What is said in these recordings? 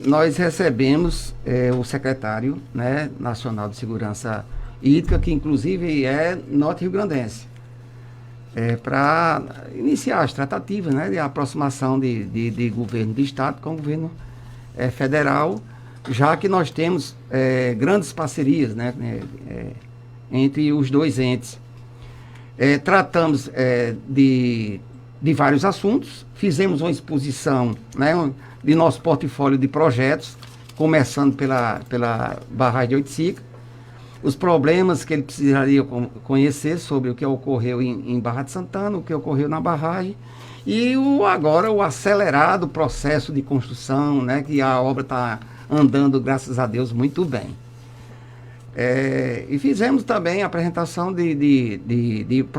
Nós recebemos o secretário, né, nacional de segurança hídrica, que inclusive é norte-riograndense, para iniciar as tratativas, né, de aproximação de governo do estado com o governo federal, já que nós temos grandes parcerias, né, entre os dois entes. Tratamos de vários assuntos, fizemos uma exposição, né, de nosso portfólio de projetos, começando pela barragem de Oiticica, os problemas que ele precisaria conhecer sobre o que ocorreu em Barra de Santana, o que ocorreu na barragem, e agora o acelerado processo de construção, né, que a obra está andando, graças a Deus, muito bem. E fizemos também a apresentação de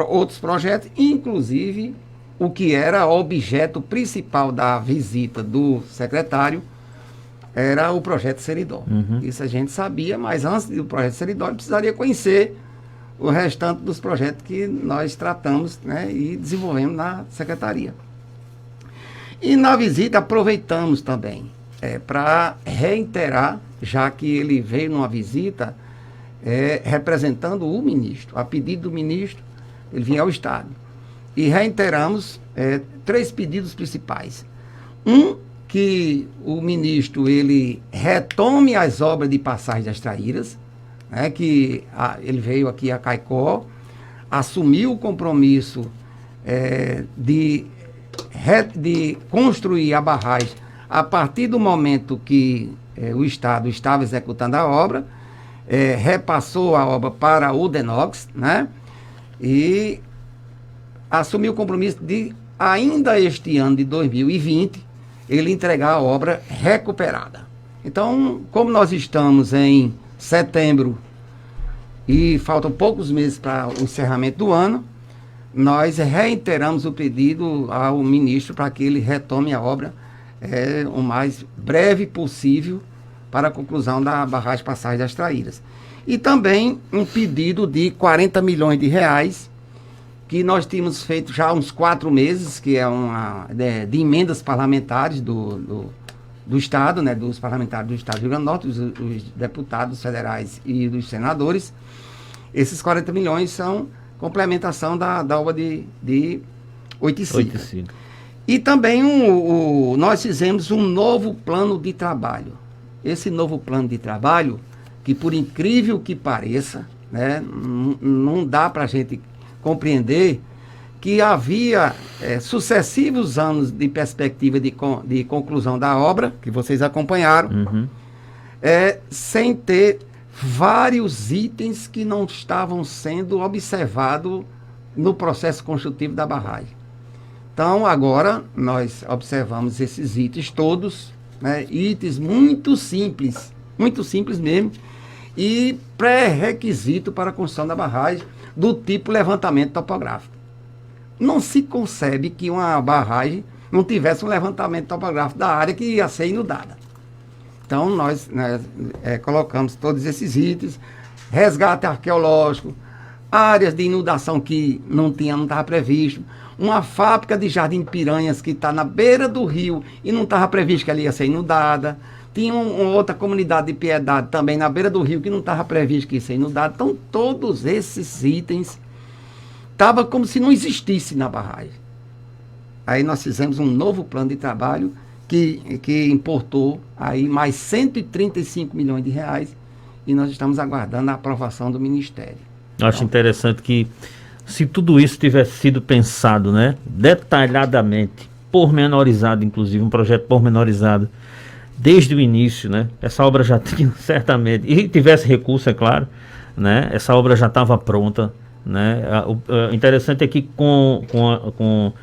outros projetos, inclusive o que era objeto principal da visita do secretário era o projeto Seridó. Isso a gente sabia, mas antes do projeto Seridó, ele precisaria conhecer o restante dos projetos que nós tratamos, né, e desenvolvemos na secretaria. E na visita aproveitamos também para reiterar, já que ele veio numa visita representando o ministro, a pedido do ministro, ele vinha ao estado. E reiteramos 3 pedidos principais. Que o ministro ele retome as obras de passagem das traíras, né, que ele veio aqui a Caicó, assumiu o compromisso de construir a barragem a partir do momento que o Estado estava executando a obra, repassou a obra para o DENOX, né, e assumiu o compromisso de, ainda este ano de 2020, ele entregar a obra recuperada. Então, como nós estamos em setembro e faltam poucos meses para o encerramento do ano, nós reiteramos o pedido ao ministro para que ele retome a obra o mais breve possível para a conclusão da barragem Passagem das Traíras. E também um pedido de 40 milhões de reais que nós tínhamos feito já há uns 4 meses, que é de emendas parlamentares do Estado, né, dos parlamentares do Estado do Rio Grande do Norte, os deputados federais e dos senadores. Esses 40 milhões são complementação da obra de Oiticica. E também nós fizemos um novo plano de trabalho. Esse novo plano de trabalho, que por incrível que pareça, né, não dá para a gente compreender que havia sucessivos anos de perspectiva de conclusão da obra, que vocês acompanharam, sem ter vários itens que não estavam sendo observados no processo construtivo da barragem. Então, agora, nós observamos esses itens todos, né, itens muito simples mesmo, e pré-requisito para a construção da barragem, do tipo levantamento topográfico. Não se concebe que uma barragem não tivesse um levantamento topográfico da área que ia ser inundada. Então, nós colocamos todos esses itens, resgate arqueológico, áreas de inundação que não estava previsto, uma fábrica de Jardim de Piranhas que está na beira do rio e não estava previsto que ela ia ser inundada. Tinha uma outra comunidade de Piedade também na beira do rio que não estava previsto que ia ser inundado. Então, todos esses itens estavam como se não existisse na barragem. Aí nós fizemos um novo plano de trabalho que importou aí mais 135 milhões de reais e nós estamos aguardando a aprovação do Ministério. Eu acho interessante que, se tudo isso tivesse sido pensado, né, detalhadamente, pormenorizado, inclusive, um projeto pormenorizado, desde o início, né? Essa obra já tinha certamente, e tivesse recurso, é claro, né? Essa obra já estava pronta, né? O interessante é que com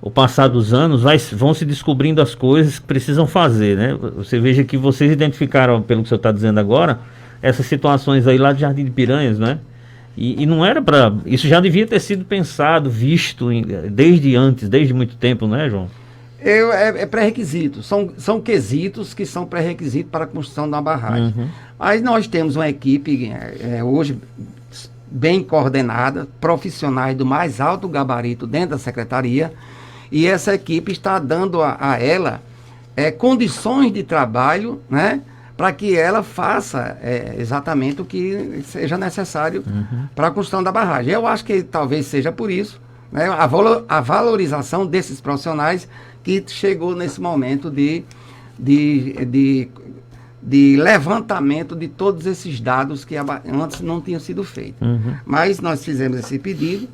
o passar dos anos vão se descobrindo as coisas que precisam fazer, né? Você veja que vocês identificaram, pelo que o senhor está dizendo agora, essas situações aí lá de Jardim de Piranhas, né? E não era para... Isso já devia ter sido pensado, visto desde muito tempo, né, João? É pré-requisito, são quesitos que são pré-requisitos para a construção de uma barragem. Aí nós temos uma equipe hoje bem coordenada, profissionais do mais alto gabarito dentro da secretaria, e essa equipe está dando a ela condições de trabalho, né, para que ela faça exatamente o que seja necessário para a construção da barragem. Eu acho que talvez seja por isso, né, a valorização desses profissionais que chegou nesse momento de levantamento de todos esses dados que antes não tinham sido feitos. Mas nós fizemos esse pedido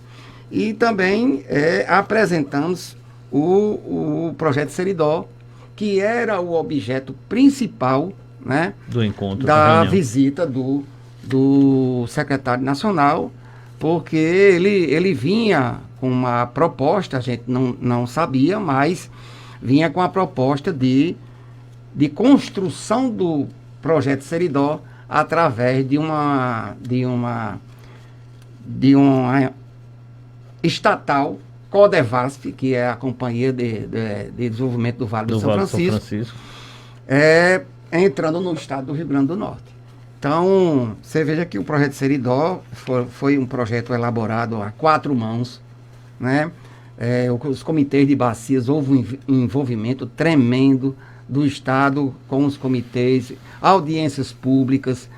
e também apresentamos o projeto Seridó, que era o objeto principal, né, do encontro, da visita do secretário nacional, porque ele vinha com uma proposta, a gente não sabia, mas vinha com a proposta de construção do projeto Seridó através de uma estatal, Codevasf, que é a Companhia de Desenvolvimento do Vale do São Francisco, entrando no estado do Rio Grande do Norte. Então, você veja que o projeto Seridó foi um projeto elaborado a 4 mãos, né? Os comitês de bacias, houve um envolvimento tremendo do Estado com os comitês, audiências públicas,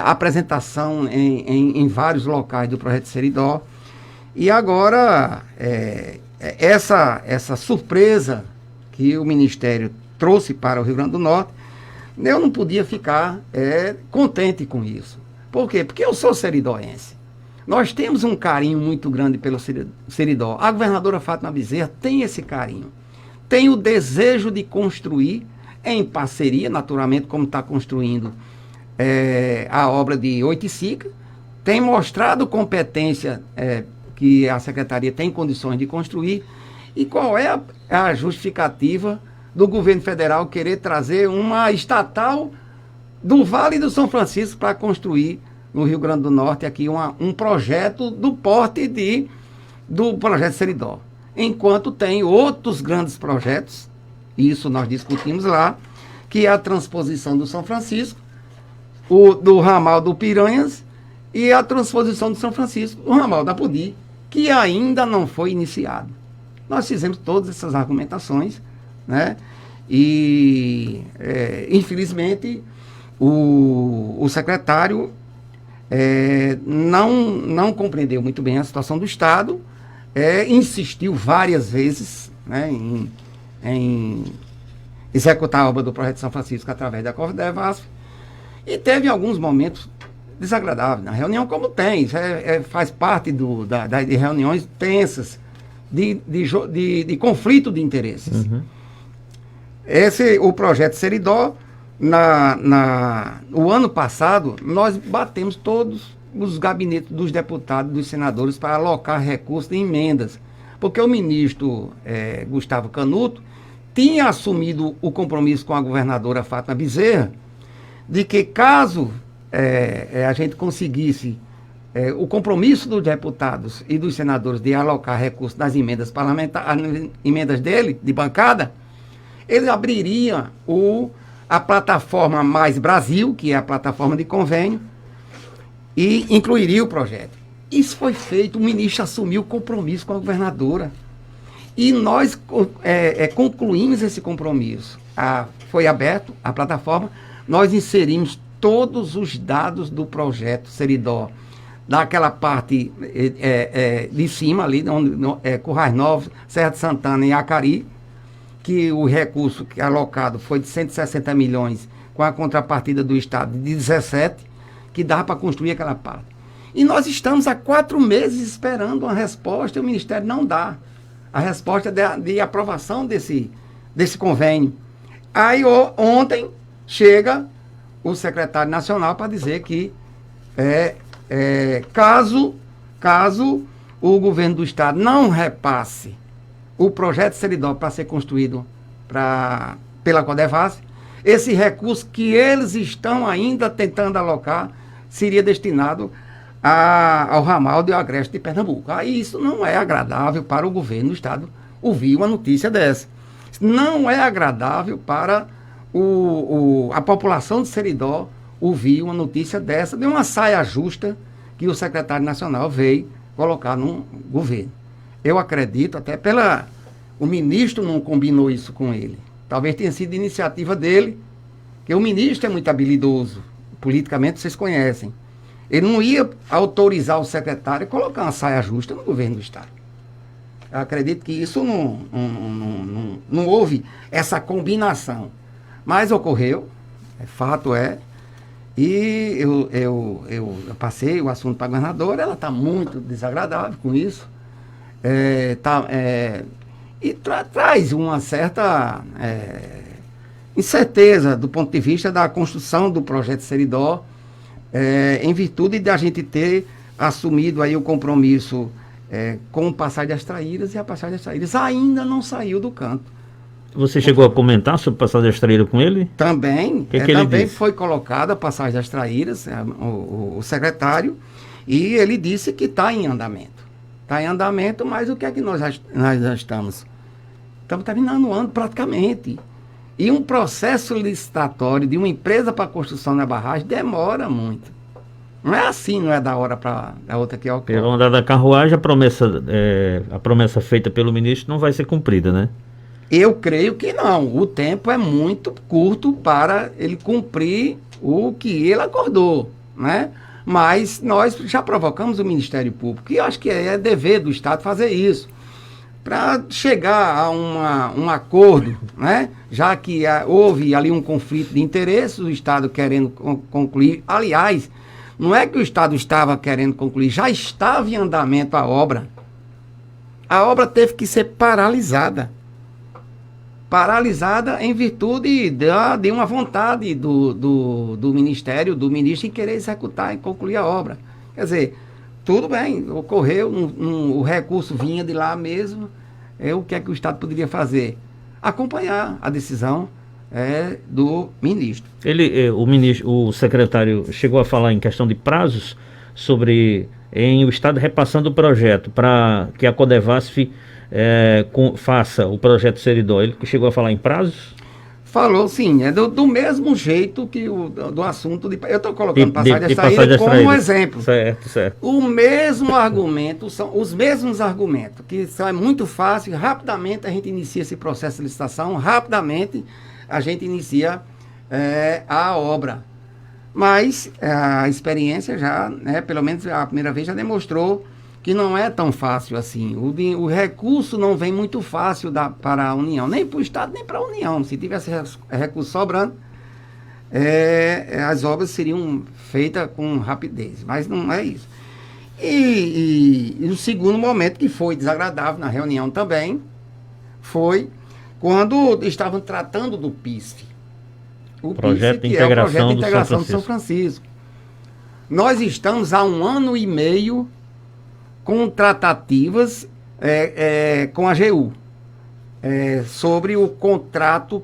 apresentação em vários locais do projeto Seridó. E agora, essa surpresa que o Ministério trouxe para o Rio Grande do Norte, eu não podia ficar contente com isso. Por quê? Porque eu sou seridóense. Nós temos um carinho muito grande pelo Seridó. A governadora Fátima Bezerra tem esse carinho. Tem o desejo de construir, em parceria, naturalmente, como está construindo a obra de Oiticica. Tem mostrado competência que a Secretaria tem condições de construir. E qual é a justificativa do governo federal querer trazer uma estatal do Vale do São Francisco para construir no Rio Grande do Norte aqui um projeto do porte do projeto Seridó? Enquanto tem outros grandes projetos, isso nós discutimos lá, que é a transposição do São Francisco, do ramal do Piranhas e a transposição do São Francisco, o ramal da Pudi, que ainda não foi iniciado. Nós fizemos todas essas argumentações, né? E, infelizmente, o secretário não compreendeu muito bem a situação do Estado, insistiu várias vezes, né, em executar a obra do projeto São Francisco através da Codevasf, e teve alguns momentos desagradáveis na reunião, como tem, faz parte de reuniões tensas, de conflito de interesses. O projeto Seridó, o ano passado, nós batemos todos os gabinetes dos deputados, dos senadores, para alocar recursos de emendas, porque o ministro Gustavo Canuto tinha assumido o compromisso com a governadora Fátima Bezerra de que, caso a gente conseguisse o compromisso dos deputados e dos senadores de alocar recursos nas emendas parlamentares, emendas dele, de bancada, ele abriria a plataforma Mais Brasil, que é a plataforma de convênio, e incluiria o projeto. Isso foi feito, o ministro assumiu o compromisso com a governadora. E nós concluímos esse compromisso. Foi aberto a plataforma, nós inserimos todos os dados do projeto Seridó, daquela parte de cima ali, onde Currais Novos, Serra de Santana e Acari, que o recurso alocado foi de 160 milhões, com a contrapartida do Estado de 17, que dava para construir aquela parte. E nós estamos há 4 meses esperando uma resposta, e o Ministério não dá a resposta de aprovação desse convênio. Aí ontem chega o secretário nacional para dizer que caso o governo do Estado não repasse o projeto Seridó para ser construído pela Codevasf, esse recurso que eles estão ainda tentando alocar seria destinado ao ramal de Agreste de Pernambuco. Aí isso não é agradável para o governo do Estado ouvir uma notícia dessa. Não é agradável para a população de Seridó ouvir uma notícia dessa, de uma saia justa que o secretário nacional veio colocar no governo. Eu acredito, até o ministro não combinou isso com ele. talvez tenha sido iniciativa dele, que o ministro é muito habilidoso, politicamente vocês conhecem. Ele não ia autorizar o secretário a colocar uma saia justa no governo do Estado. Eu acredito que isso não houve essa combinação. Mas ocorreu, fato é, e eu passei o assunto para a governadora, ela está muito desagradável com isso, e traz uma certa incerteza do ponto de vista da construção do projeto Seridó, em virtude de a gente ter assumido aí o compromisso com o Passagem das Traíras, e a Passagem das Traíras ainda não saiu do canto. Você chegou a comentar sobre Passagem das Traíras com ele? Também, que ele também disse? foi colocada a Passagem das Traíras, o secretário, e ele disse que está em andamento. Está em andamento, mas o que é que nós já estamos? Estamos terminando o ano praticamente. E um processo licitatório de uma empresa para a construção da barragem demora muito. Não é assim, não é da hora para a outra que ocorre. Pelo andar da carruagem, a promessa feita pelo ministro não vai ser cumprida, né? Eu creio que não. O tempo é muito curto para ele cumprir o que ele acordou, né? Mas nós já provocamos o Ministério Público, e eu acho que é dever do Estado fazer isso, para chegar a um acordo, né? Já que houve ali um conflito de interesses, o Estado querendo concluir. Aliás, não é que o Estado estava querendo concluir, já estava em andamento a obra. A obra teve que ser paralisada. Paralisada em virtude de uma vontade do Ministério, do ministro, em querer executar e concluir a obra. Quer dizer, tudo bem, ocorreu, o recurso vinha de lá mesmo. O que é que o Estado poderia fazer? Acompanhar a decisão do ministro. O secretário chegou a falar em questão de prazos sobre o Estado repassando o projeto para que a Codevasf faça o projeto Seridó. Ele chegou a falar em prazos? Falou sim, do mesmo jeito que do assunto de... Eu estou colocando Passagem das Passagem Traíras das como Traíras. exemplo. Certo. O mesmo argumento, são os mesmos argumentos, que é muito fácil, rapidamente a gente inicia esse processo de licitação, rapidamente a gente inicia a obra. Mas a experiência já, pelo menos a primeira vez, já demonstrou que não é tão fácil assim. O recurso não vem muito fácil para a União, nem para o Estado, nem para a União. Se tivesse recurso sobrando, as obras seriam feitas com rapidez, mas não é isso. E o segundo momento, que foi desagradável na reunião também, foi quando estavam tratando do PISF. O Projeto PISF, de que é o Projeto de Integração Integração do de São Francisco. Nós estamos há 1 ano e meio com tratativas com a AGU sobre o contrato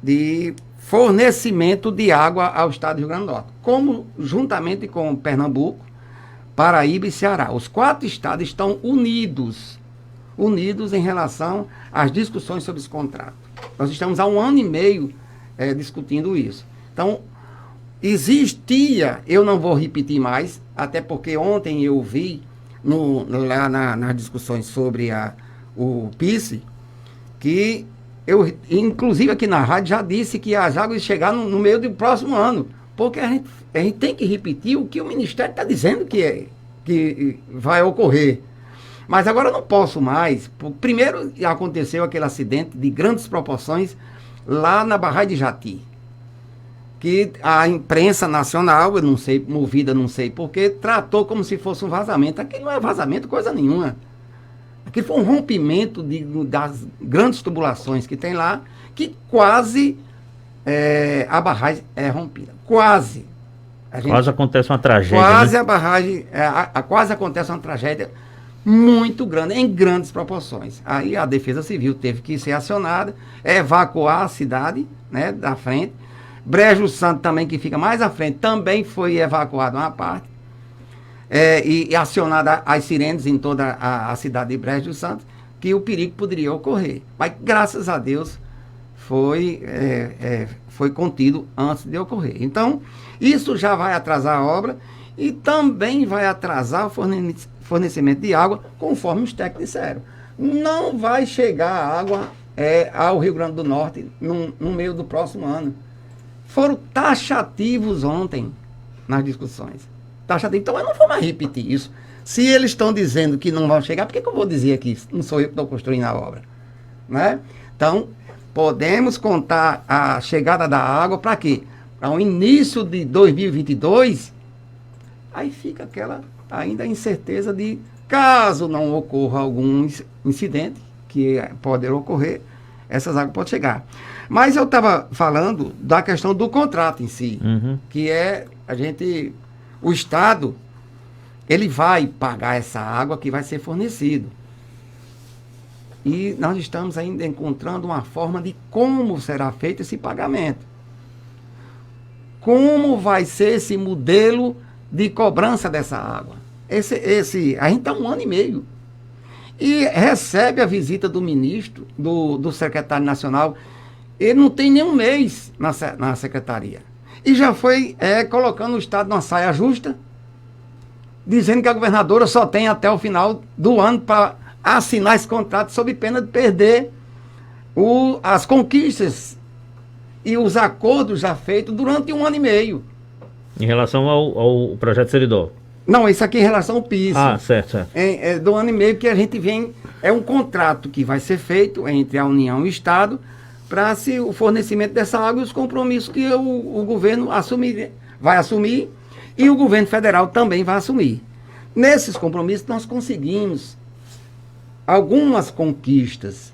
de fornecimento de água ao Estado do Rio Grande do Norte, como juntamente com Pernambuco, Paraíba e Ceará. Os 4 estados estão unidos em relação às discussões sobre esse contrato. Nós estamos há 1 ano e meio discutindo isso. Então, existia, eu não vou repetir mais, até porque ontem eu vi lá nas discussões sobre o PIS, que eu, inclusive aqui na rádio, já disse que as águas chegar no meio do próximo ano, porque a gente tem que repetir o que o Ministério está dizendo que vai ocorrer. Mas agora eu não posso mais. Primeiro aconteceu aquele acidente de grandes proporções lá na Barragem de Jati, que a imprensa nacional, eu não sei, movida não sei porquê, tratou como se fosse um vazamento. Aquilo não é vazamento, coisa nenhuma. Aquilo foi um rompimento das grandes tubulações que tem lá, que quase a barragem é rompida. Quase. Quase acontece uma tragédia. Quase, né? A barragem, quase acontece uma tragédia muito grande, em grandes proporções. Aí a Defesa Civil teve que ser acionada, evacuar a cidade, né, da frente. Brejo Santo também, que fica mais à frente, também foi evacuado uma parte. E acionada as sirenes em toda a cidade de Brejo Santo, que o perigo poderia ocorrer. Mas, graças a Deus, foi contido antes de ocorrer. Então, isso já vai atrasar a obra e também vai atrasar o fornecimento de água, conforme os técnicos disseram. não vai chegar água ao Rio Grande do Norte no meio do próximo ano. Foram taxativos ontem nas discussões. Taxativos. Então eu não vou mais repetir isso. Se eles estão dizendo que não vão chegar, por que eu vou dizer aqui? Não sou eu que estou construindo a obra. Né? Então, podemos contar a chegada da água para quê? Para o início de 2022, aí fica aquela ainda incerteza de, caso não ocorra algum incidente, que pode ocorrer, essas águas podem chegar. Mas eu estava falando da questão do contrato em si, que é o Estado, ele vai pagar essa água que vai ser fornecido. E nós estamos ainda encontrando uma forma de como será feito esse pagamento. Como vai ser esse modelo de cobrança dessa água? A gente está 1 ano e meio. E recebe a visita do ministro, do secretário nacional. Ele não tem nem um mês na secretaria. E já foi colocando o Estado numa saia justa, dizendo que a governadora só tem até o final do ano para assinar esse contrato sob pena de perder as conquistas e os acordos já feitos durante 1 ano e meio. Em relação ao projeto Seridó? Não, isso aqui em relação ao piso. Ah, certo. Do ano e meio que a gente vem, é um contrato que vai ser feito entre a União e o Estado para o fornecimento dessa água e os compromissos que o governo vai assumir e o governo federal também vai assumir. Nesses compromissos nós conseguimos algumas conquistas.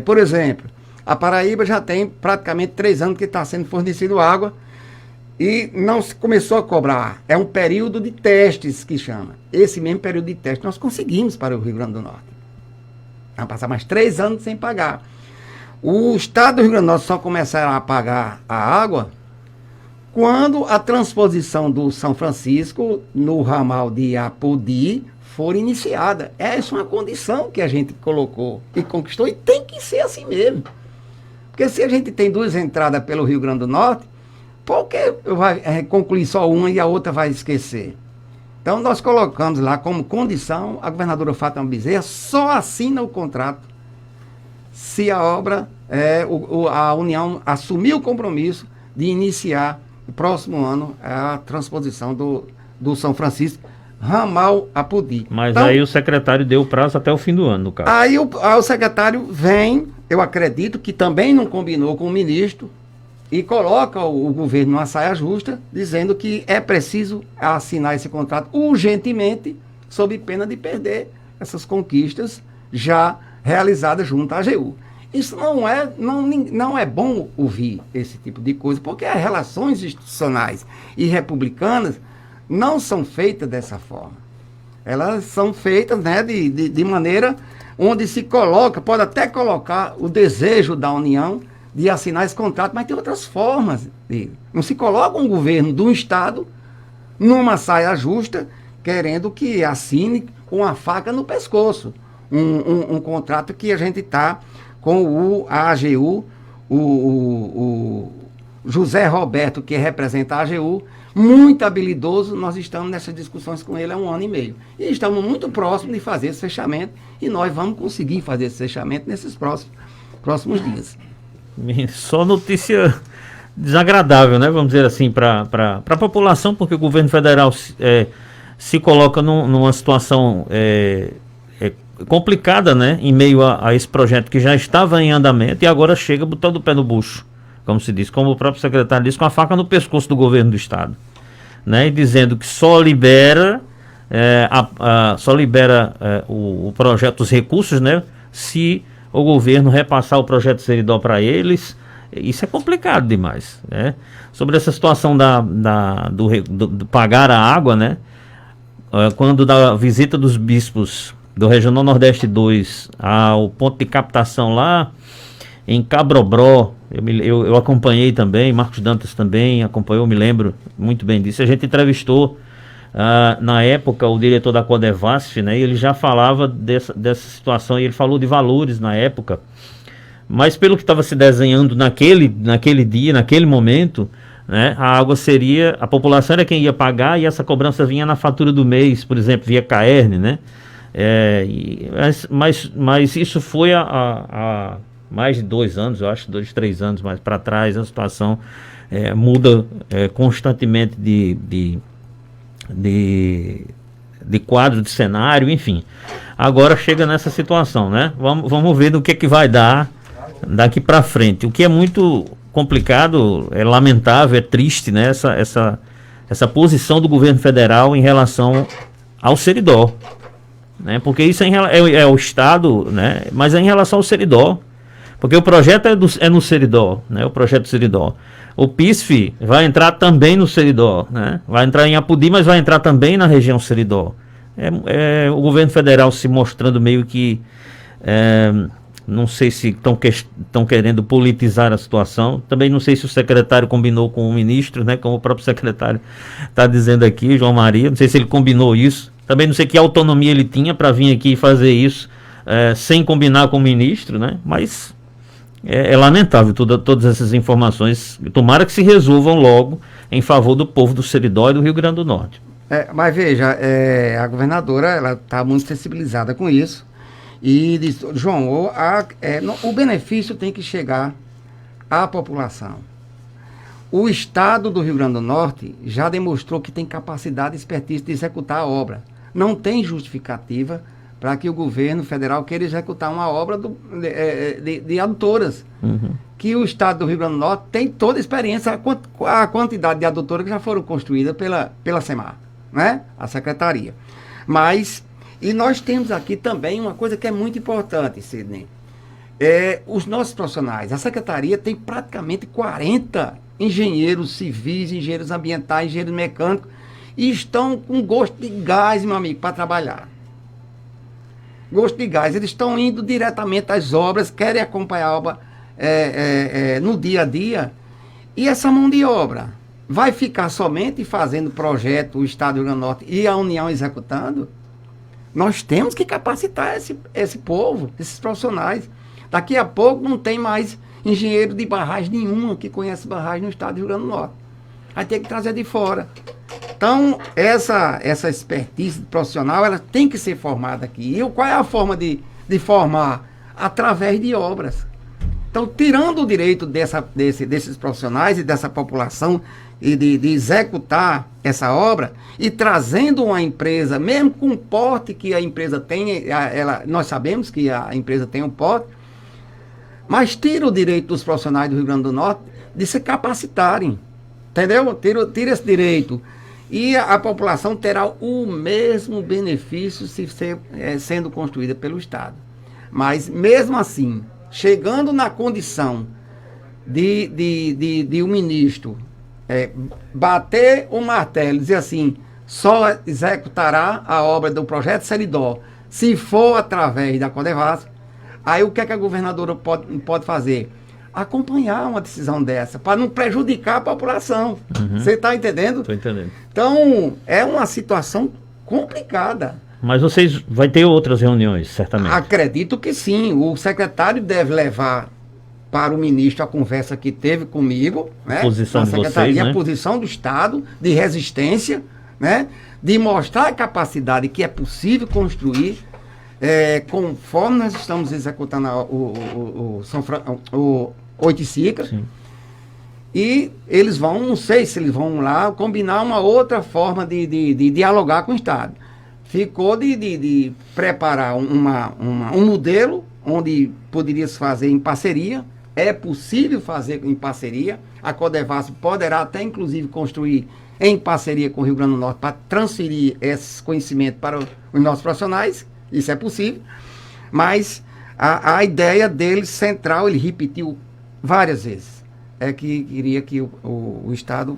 Por exemplo, a Paraíba já tem praticamente 3 anos que está sendo fornecido água e não se começou a cobrar. É um período de testes que chama. Esse mesmo período de teste nós conseguimos para o Rio Grande do Norte. Vai passar mais 3 anos sem pagar. O Estado do Rio Grande do Norte só começará a pagar a água quando a transposição do São Francisco no ramal de Apodi for iniciada. Essa é uma condição que a gente colocou e conquistou, e tem que ser assim mesmo. Porque se a gente tem 2 entradas pelo Rio Grande do Norte, por que vai concluir só uma e a outra vai esquecer? Então nós colocamos lá como condição, a governadora Fátima Bezerra só assina o contrato se a obra, a União assumir o compromisso de iniciar o próximo ano a transposição do São Francisco, ramal Apodi. Mas então, aí o secretário deu o prazo até o fim do ano, no caso. Aí o secretário vem, eu acredito que também não combinou com o ministro, e coloca o governo numa saia justa, dizendo que é preciso assinar esse contrato urgentemente, sob pena de perder essas conquistas já realizadas junto à AGU. Isso não é bom ouvir esse tipo de coisa, porque as relações institucionais e republicanas não são feitas dessa forma. Elas são feitas, né, de maneira onde se coloca, pode até colocar o desejo da União de assinar esse contrato, mas tem outras formas. Não se coloca um governo do Estado numa saia justa, querendo que assine com a faca no pescoço. Um contrato que a gente está com a AGU, o José Roberto, que representa a AGU, muito habilidoso. Nós estamos nessas discussões com ele há 1 ano e meio. E estamos muito próximos de fazer esse fechamento, e nós vamos conseguir fazer esse fechamento nesses próximos dias. Só notícia desagradável, né? Vamos dizer assim, para a população, porque o governo federal se coloca numa situação complicada, né? Em meio a esse projeto que já estava em andamento e agora chega botando o pé no bucho, como se diz, como o próprio secretário disse, com a faca no pescoço do governo do Estado, né? E dizendo que só libera o projeto, os recursos, né? Se o governo repassar o projeto Seridó para eles. Isso é complicado demais, né? Sobre essa situação do pagar a água, né? Quando da visita dos bispos do Regional Nordeste 2 ao ponto de captação lá em Cabrobró, eu acompanhei também, Marcos Dantas também acompanhou, me lembro muito bem disso. A gente entrevistou na época o diretor da Codevasf, né? E ele já falava dessa situação, e ele falou de valores na época, mas pelo que estava se desenhando naquele dia, naquele momento, né? A população era quem ia pagar, e essa cobrança vinha na fatura do mês, por exemplo, via CAERN, né? Mas isso foi há mais de 2 anos, eu acho, 2, 3 anos mais para trás. A situação muda constantemente de quadro, de cenário, enfim. Agora chega nessa situação, né? Vamos ver do que vai dar daqui para frente. O que é muito complicado, é lamentável, é triste, né? Essa posição do governo federal em relação ao Seridó, né? Porque isso é o Estado, né? Mas é em relação ao Seridó, porque o projeto é no Seridó, né? O projeto Seridó. O PISF vai entrar também no Seridó, né? Vai entrar em Apodi, mas vai entrar também na região Seridó. O governo federal se mostrando meio que não sei se estão querendo politizar a situação. Também não sei se o secretário combinou com o ministro, né? Como o próprio secretário está dizendo aqui, João Maria. Não sei se ele combinou isso. Também não sei que autonomia ele tinha para vir aqui e fazer isso sem combinar com o ministro, né? Mas é lamentável todas essas informações. Tomara que se resolvam logo em favor do povo do Seridó e do Rio Grande do Norte. Mas veja, a governadora ela está muito sensibilizada com isso. E diz, João, o benefício tem que chegar à população. O Estado do Rio Grande do Norte já demonstrou que tem capacidade e expertise de executar a obra. Não tem justificativa para que o governo federal queira executar uma obra de adutoras. Uhum. Que o Estado do Rio Grande do Norte tem toda a experiência, a quantidade de adutoras que já foram construídas pela SEMAR, né? A Secretaria. E nós temos aqui também uma coisa que é muito importante, Sidney. Os nossos profissionais, a Secretaria tem praticamente 40 engenheiros civis, engenheiros ambientais, engenheiros mecânicos, e estão com gosto de gás, meu amigo, para trabalhar. Gosto de gás. Eles estão indo diretamente às obras, querem acompanhar a obra no dia a dia. E essa mão de obra vai ficar somente fazendo projeto, o Estado do Rio Grande do Norte e a União executando? Nós temos que capacitar esse povo, esses profissionais. Daqui a pouco não tem mais engenheiro de barragem nenhuma que conhece barragem no Estado do Rio Grande do Norte. Vai ter que trazer de fora. Então, essa expertise profissional, ela tem que ser formada aqui. E qual é a forma de formar? Através de obras. Então, tirando o direito desses profissionais e dessa população e de executar essa obra e trazendo uma empresa, mesmo com o porte que a empresa tem, nós sabemos que a empresa tem um porte, mas tira o direito dos profissionais do Rio Grande do Norte de se capacitarem, entendeu? Tira esse direito. E a população terá o mesmo benefício sendo construída pelo Estado. Mas, mesmo assim, chegando na condição de um ministro bater o martelo e dizer assim, só executará a obra do projeto Seridó se for através da Codevasf, aí o que a governadora pode fazer? Acompanhar uma decisão dessa, para não prejudicar a população. Você está entendendo? Estou entendendo. Então, é uma situação complicada. Mas vocês vão ter outras reuniões, certamente. Acredito que sim. O secretário deve levar para o ministro a conversa que teve comigo, né? Posição na de secretaria, vocês, né? A posição do Estado de resistência, né? De mostrar a capacidade que é possível construir, conforme nós estamos executando o Oiticica. Sim. E eles vão, não sei se eles vão lá combinar uma outra forma de dialogar com o Estado. Ficou de preparar um modelo onde poderia se fazer em parceria. É possível fazer em parceria. A Codevasf poderá até, inclusive, construir em parceria com o Rio Grande do Norte para transferir esse conhecimento para os nossos profissionais. Isso é possível. Mas a ideia dele central, ele repetiu várias vezes, é que queria que o Estado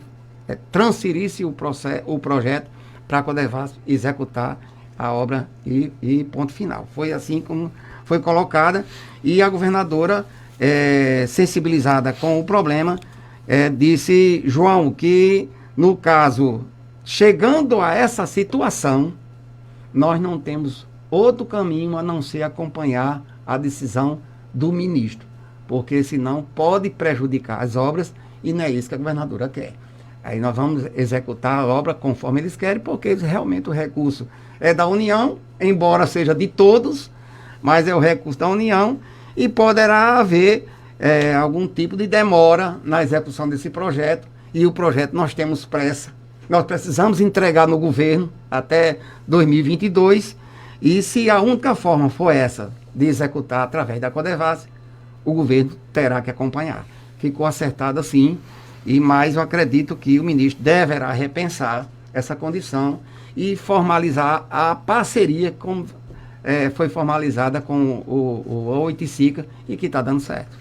transferisse o projeto para a Codevasf executar a obra e ponto final. Foi assim como foi colocada, e a governadora, sensibilizada com o problema, disse, João, que no caso, chegando a essa situação, nós não temos outro caminho a não ser acompanhar a decisão do ministro, porque senão pode prejudicar as obras, e não é isso que a governadora quer. Aí nós vamos executar a obra conforme eles querem, porque realmente o recurso é da União, embora seja de todos, mas é o recurso da União e poderá haver algum tipo de demora na execução desse projeto. E o projeto nós temos pressa. Nós precisamos entregar no governo até 2022 e se a única forma for essa de executar através da Codevasf, o governo terá que acompanhar. Ficou acertado assim, e mais eu acredito que o ministro deverá repensar essa condição e formalizar a parceria como foi formalizada com o Oiticica e que está dando certo.